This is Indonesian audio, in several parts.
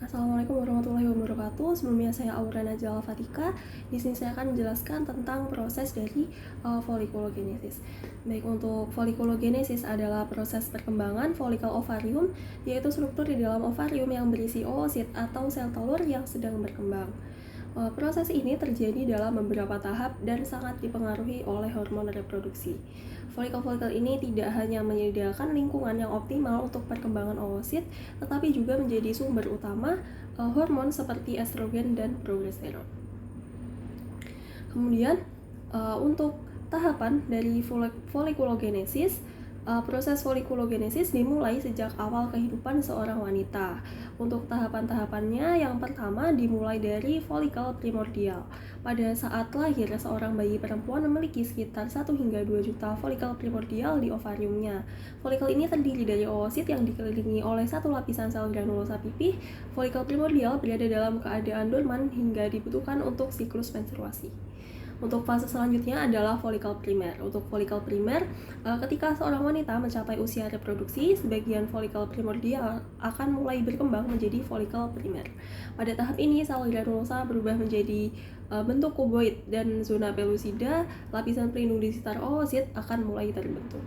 Assalamualaikum warahmatullahi wabarakatuh. Sebelumnya saya Aura Najwa Fatika. Di sini saya akan menjelaskan tentang proses dari folikulogenesis. Baik, untuk folikulogenesis adalah proses perkembangan folikel ovarium, yaitu struktur di dalam ovarium yang berisi oosit atau sel telur yang sedang berkembang. Proses ini terjadi dalam beberapa tahap dan sangat dipengaruhi oleh hormon reproduksi. Folikel-folikel ini tidak hanya menyediakan lingkungan yang optimal untuk perkembangan oosit, tetapi juga menjadi sumber utama hormon seperti estrogen dan progesteron. Kemudian, untuk tahapan dari folikulogenesis, proses folikulogenesis dimulai sejak awal kehidupan seorang wanita. Untuk tahapan-tahapannya, yang pertama dimulai dari folikel primordial. Pada saat lahir, seorang bayi perempuan memiliki sekitar 1 hingga 2 juta folikel primordial di ovariumnya. Folikel ini terdiri dari oosit yang dikelilingi oleh satu lapisan sel granulosa pipih. Folikel primordial berada dalam keadaan dorman hingga dibutuhkan untuk siklus menstruasi. Untuk fase selanjutnya adalah folikel primer. Untuk folikel primer, ketika seorang wanita mencapai usia reproduksi, sebagian folikel primordial akan mulai berkembang menjadi folikel primer. Pada tahap ini, sel granulosa berubah menjadi bentuk kuboid dan zona pelusida, lapisan pelindung di sekitar oosit akan mulai terbentuk.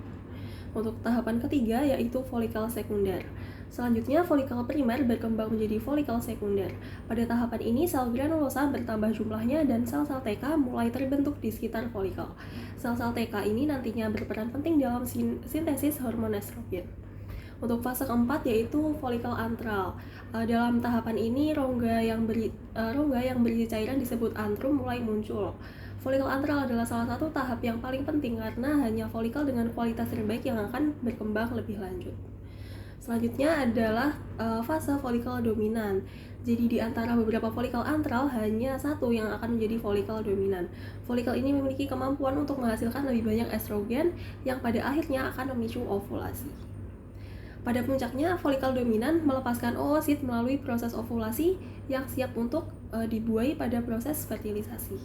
Untuk tahapan ketiga yaitu folikel sekunder. Selanjutnya, folikel primer berkembang menjadi folikel sekunder. Pada tahapan ini, sel granulosa bertambah jumlahnya dan sel-sel TK mulai terbentuk di sekitar folikel. Sel-sel TK ini nantinya berperan penting dalam sintesis hormon estrogen. Untuk fase keempat yaitu folikel antral. Dalam tahapan ini, rongga yang berisi cairan disebut antrum mulai muncul. Folikel antral adalah salah satu tahap yang paling penting karena hanya folikel dengan kualitas terbaik yang akan berkembang lebih lanjut. Selanjutnya adalah fase folikel dominan. Jadi di antara beberapa folikel antral, hanya satu yang akan menjadi folikel dominan. Folikel ini memiliki kemampuan untuk menghasilkan lebih banyak estrogen yang pada akhirnya akan memicu ovulasi. Pada puncaknya, folikel dominan melepaskan oosit melalui proses ovulasi yang siap untuk dibuai pada proses fertilisasi.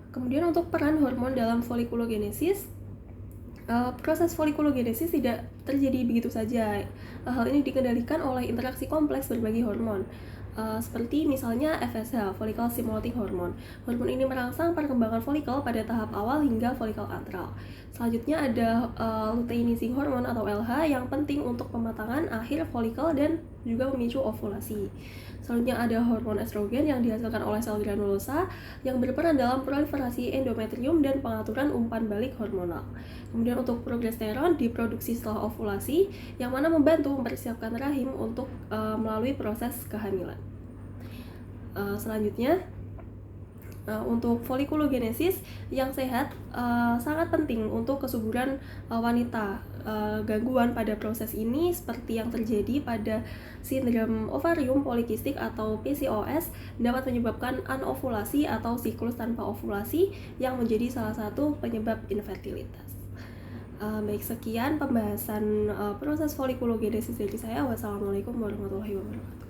Kemudian untuk peran hormon dalam folikulogenesis, proses folikulogenesis tidak terjadi begitu saja. Hal ini dikendalikan oleh interaksi kompleks berbagai hormon, seperti misalnya FSH, Follicle Stimulating Hormone. Hormon ini merangsang perkembangan folikel pada tahap awal hingga folikel antral. Selanjutnya ada luteinizing hormone atau LH yang penting untuk pematangan akhir folikel dan juga memicu ovulasi. Selanjutnya ada hormon estrogen yang dihasilkan oleh sel granulosa yang berperan dalam proliferasi endometrium dan pengaturan umpan balik hormonal. Kemudian untuk progesteron diproduksi setelah ovulasi yang mana membantu mempersiapkan rahim untuk melalui proses kehamilan. Selanjutnya untuk folikulogenesis yang sehat sangat penting untuk kesuburan wanita. Gangguan pada proses ini seperti yang terjadi pada sindrom ovarium polikistik atau PCOS dapat menyebabkan anovulasi atau siklus tanpa ovulasi yang menjadi salah satu penyebab infertilitas. Baik, sekian pembahasan proses folikulogenesis dari saya. Wassalamualaikum warahmatullahi wabarakatuh.